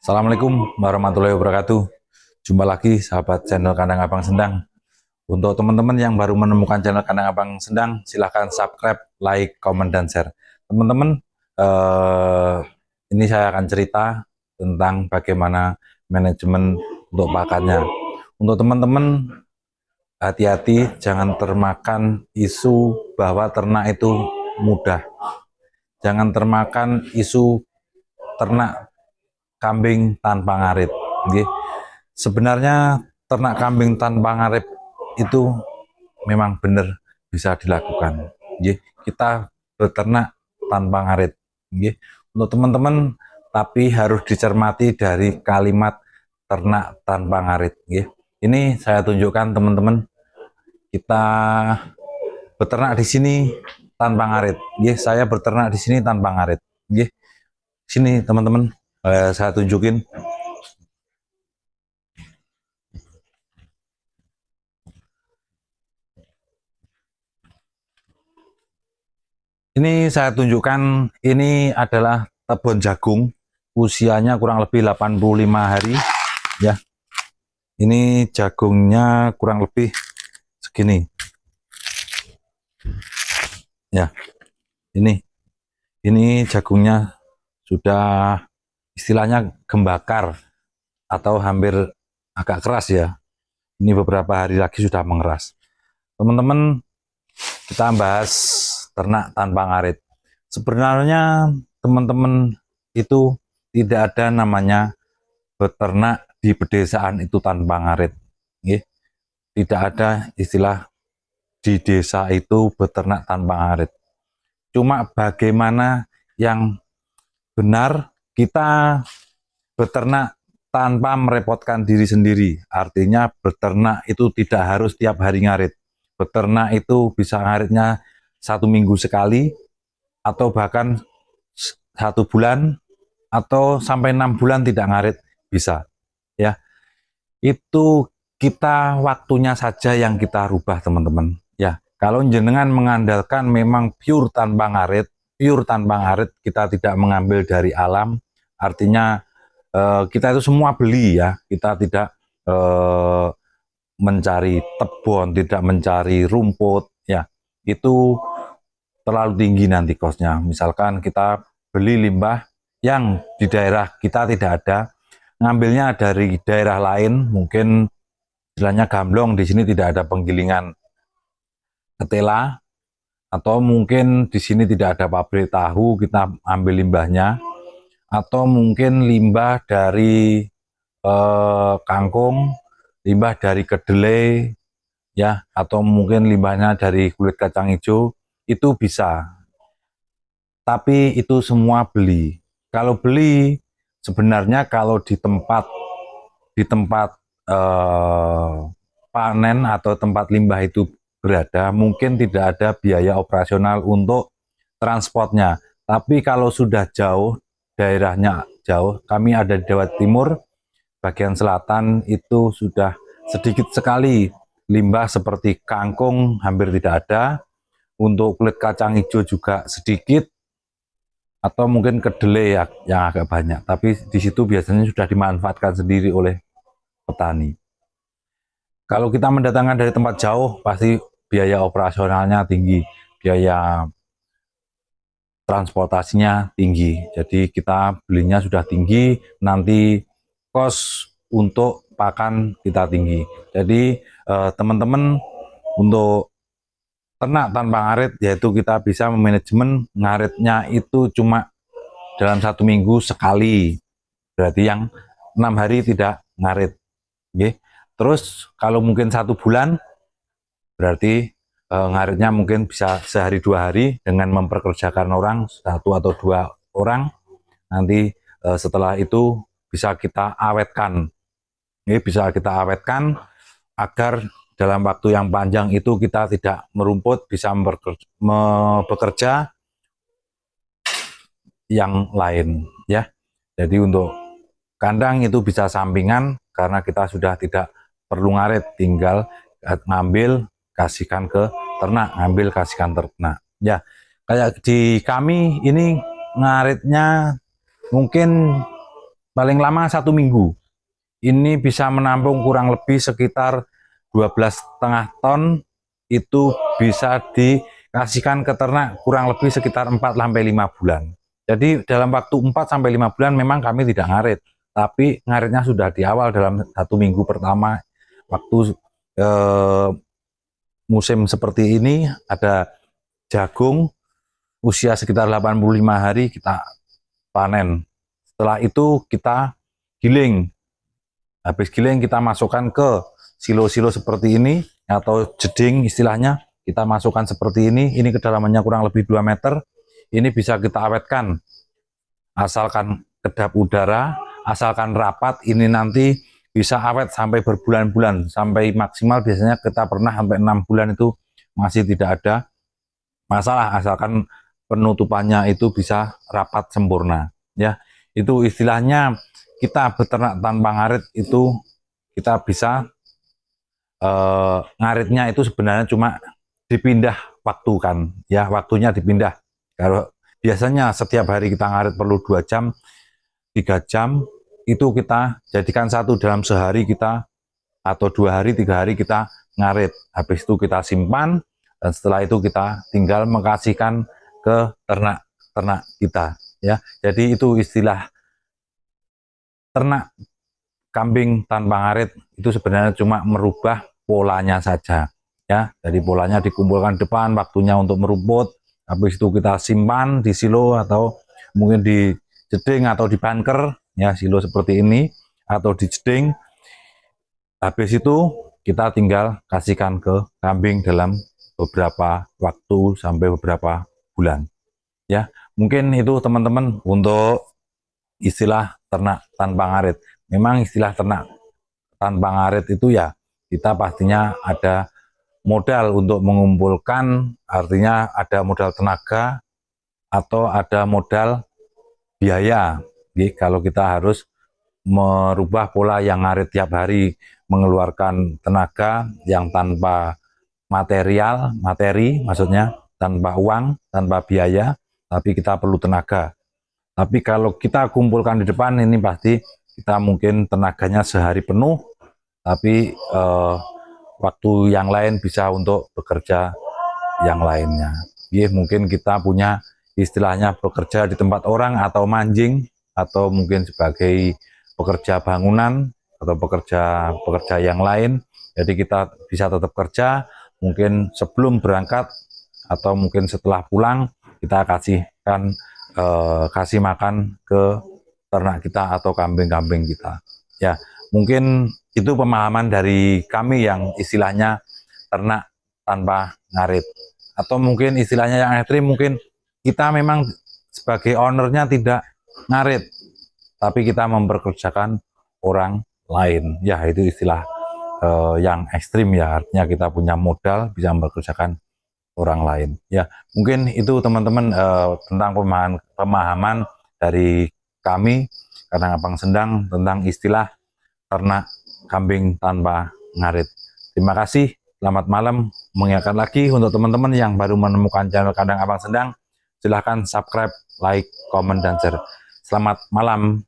Assalamualaikum warahmatullahi wabarakatuh. Jumpa lagi sahabat channel Kandang Abang Sendang. Untuk teman-teman yang baru menemukan channel Kandang Abang Sendang, silahkan subscribe, like, komen, dan share. Teman-teman, ini saya akan cerita tentang bagaimana manajemen untuk pakannya. Untuk teman-teman, hati-hati jangan termakan isu bahwa ternak itu mudah. Jangan termakan isu ternak kambing tanpa ngarit. Sebenarnya ternak kambing tanpa ngarit itu memang benar bisa dilakukan. Kita beternak tanpa ngarit. Untuk teman-teman, tapi harus dicermati dari kalimat ternak tanpa ngarit. Ini saya tunjukkan teman-teman, kita beternak di sini tanpa ngarit. Saya beternak di sini tanpa ngarit. Sini teman-teman, saya tunjukin. Ini saya tunjukkan, ini adalah tebon jagung, usianya kurang lebih 85 hari ya. Ini jagungnya kurang lebih segini ya. Ini jagungnya sudah istilahnya gembakar atau hampir agak keras ya. Ini beberapa hari lagi sudah mengeras. Teman-teman, kita bahas ternak tanpa ngarit. Sebenarnya teman-teman itu tidak ada namanya beternak di pedesaan itu tanpa ngarit. Tidak ada istilah di desa itu beternak tanpa ngarit. Cuma bagaimana yang benar kita beternak tanpa merepotkan diri sendiri. Artinya beternak itu tidak harus tiap hari ngarit. Beternak itu bisa ngaritnya 1 minggu sekali, atau bahkan 1 bulan, atau sampai 6 bulan tidak ngarit bisa. Ya, itu kita waktunya saja yang kita rubah teman-teman. Ya, kalau jenengan mengandalkan memang pure tanpa ngarit, kita tidak mengambil dari alam. Artinya kita itu semua beli ya, kita tidak mencari tebon, tidak mencari rumput ya, itu terlalu tinggi nanti kosnya. Misalkan kita beli limbah yang di daerah kita tidak ada, ngambilnya dari daerah lain, mungkin istilahnya gamblong, di sini tidak ada penggilingan ketela, atau mungkin di sini tidak ada pabrik tahu, kita ambil limbahnya, atau mungkin limbah dari kangkung, limbah dari kedelai ya, atau mungkin limbahnya dari kulit kacang hijau, itu bisa. Tapi itu semua beli. Kalau beli, sebenarnya kalau di tempat panen atau tempat limbah itu berada, mungkin tidak ada biaya operasional untuk transportnya. Tapi kalau sudah jauh, daerahnya jauh, kami ada di Jawa Timur, bagian selatan itu sudah sedikit sekali limbah, seperti kangkung hampir tidak ada, untuk kulit kacang hijau juga sedikit, atau mungkin kedelai yang agak banyak. Tapi di situ biasanya sudah dimanfaatkan sendiri oleh petani. Kalau kita mendatangkan dari tempat jauh, pasti biaya operasionalnya tinggi, biaya transportasinya tinggi. Jadi kita belinya sudah tinggi, nanti kos untuk pakan kita tinggi. Jadi teman-teman, untuk ternak tanpa ngarit, yaitu kita bisa memanajemen ngaritnya itu cuma dalam 1 minggu sekali. Berarti yang 6 hari tidak ngarit. Terus kalau mungkin 1 bulan, berarti ngaritnya mungkin bisa sehari 2 hari dengan memperkerjakan orang 1 atau 2 orang. Nanti setelah itu bisa kita awetkan. Bisa kita awetkan agar dalam waktu yang panjang itu kita tidak merumput, bisa bekerja yang lain ya. Jadi untuk kandang itu bisa sampingan, karena kita sudah tidak perlu ngarit, tinggal ngambil kasihkan ke ternak, ngambil kasihkan ternak ya. Kayak di kami ini ngaritnya mungkin paling lama 1 minggu. Ini bisa menampung kurang lebih sekitar 12,5 ton, itu bisa dikasihkan ke ternak kurang lebih sekitar 4-5 bulan. Jadi dalam waktu 4-5 bulan memang kami tidak ngarit, tapi ngaritnya sudah di awal dalam 1 minggu pertama waktu musim seperti ini. Ada jagung usia sekitar 85 hari kita panen. Setelah itu kita giling. Habis giling kita masukkan ke silo-silo seperti ini atau jeding istilahnya. Kita masukkan seperti ini. Ini kedalamannya kurang lebih 2 meter. Ini bisa kita awetkan. Asalkan kedap udara, asalkan rapat, ini nanti bisa awet sampai berbulan-bulan. Sampai maksimal biasanya kita pernah sampai 6 bulan itu masih tidak ada masalah, asalkan penutupannya itu bisa rapat sempurna. Ya, itu istilahnya kita beternak tanpa ngarit itu kita bisa ngaritnya itu sebenarnya cuma dipindah waktu kan, ya waktunya dipindah. Kalau biasanya setiap hari kita ngarit perlu 2 jam, 3 jam, itu kita jadikan satu dalam sehari kita, atau 2 hari, 3 hari kita ngarit. Habis itu kita simpan, dan setelah itu kita tinggal mengkasihkan ke ternak kita. Ya, jadi itu istilah ternak kambing tanpa ngarit itu sebenarnya cuma merubah polanya saja. Ya, jadi polanya dikumpulkan depan, waktunya untuk merumput. Habis itu kita simpan di silo atau mungkin di jeding atau di bunker, ya silo seperti ini atau di jeding. Habis itu kita tinggal kasihkan ke kambing dalam beberapa waktu sampai beberapa bulan. Ya, mungkin itu teman-teman untuk istilah ternak tanpa ngarit. Memang istilah ternak tanpa ngarit itu ya kita pastinya ada modal untuk mengumpulkan, artinya ada modal tenaga atau ada modal biaya. Jadi kalau kita harus merubah pola yang ngarit tiap hari, mengeluarkan tenaga yang tanpa materi maksudnya, tanpa uang, tanpa biaya, tapi kita perlu tenaga. Tapi kalau kita kumpulkan di depan, ini pasti kita mungkin tenaganya sehari penuh, tapi waktu yang lain bisa untuk bekerja yang lainnya. Ya, mungkin kita punya istilahnya bekerja di tempat orang atau manjing, atau mungkin sebagai pekerja bangunan atau pekerja yang lain. Jadi kita bisa tetap kerja, mungkin sebelum berangkat atau mungkin setelah pulang kita kasih makan ke ternak kita atau kambing-kambing kita. Ya, mungkin itu pemahaman dari kami yang istilahnya ternak tanpa ngarit. Atau mungkin istilahnya yang ekstrim, mungkin kita memang sebagai ownernya tidak ngarit, tapi kita memperkerjakan orang lain. Ya, itu istilah yang ekstrim ya, artinya kita punya modal bisa memperkerjakan orang lain. Ya, mungkin itu teman-teman tentang pemahaman dari kami Kandang Abang Sendang tentang istilah ternak kambing tanpa ngarit. Terima kasih, selamat malam. Mengingatkan lagi untuk teman-teman yang baru menemukan channel Kandang Abang Sendang, silahkan subscribe, like, komen, dan share. Selamat malam.